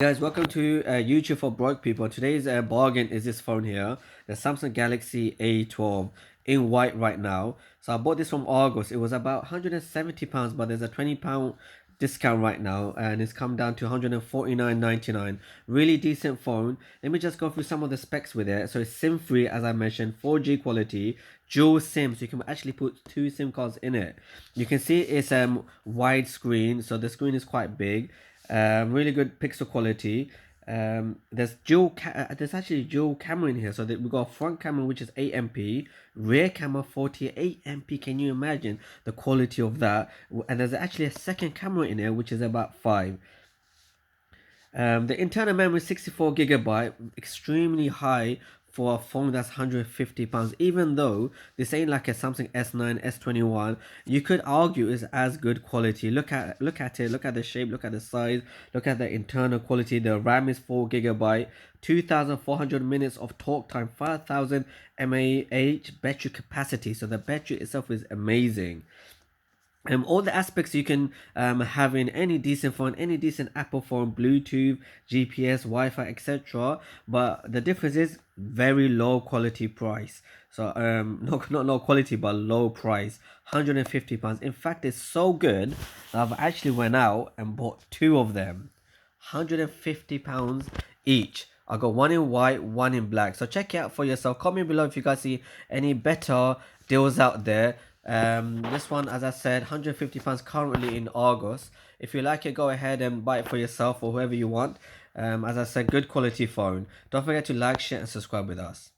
Guys, welcome to YouTube for broke people. Today's bargain is this phone here, the Samsung Galaxy A12 in white right now. So I bought this from August. It was about £170, but there's a £20 discount right now, and it's come down to £149.99. Really decent phone. Let me just go through some of the specs with it. So it's SIM free, as I mentioned, 4G quality, dual SIM, so you can actually put two SIM cards in it. You can see it's wide screen, so the screen is quite big. Really good pixel quality. There's actually dual camera in here, so that we got a front camera which is 8 MP, rear camera 48 MP. Can you imagine the quality of that? And there's actually a second camera in here which is about 5. The internal memory 64 gigabyte, extremely high for a phone that's £150. Even though this ain't like a Samsung S9, S21, you could argue is as good quality. Look at it, look at the shape, look at the size, look at the internal quality. The RAM is 4 gigabyte, 2,400 minutes of talk time, 5,000 mAh battery capacity. So the battery itself is amazing. All the aspects you can have in any decent phone, any decent Apple phone, Bluetooth, GPS, Wi-Fi, etc. But the difference is very low quality price. So not low quality, but low price, £150. In fact, it's so good that I've actually went out and bought two of them, £150 each. I got one in white, one in black. So check it out for yourself. Comment below if you guys see any better deals out there. This one, as I said, £150 currently in August. If you like it, go ahead and buy it for yourself or whoever you want. As I said, good quality phone. Don't forget to like, share, and subscribe with us.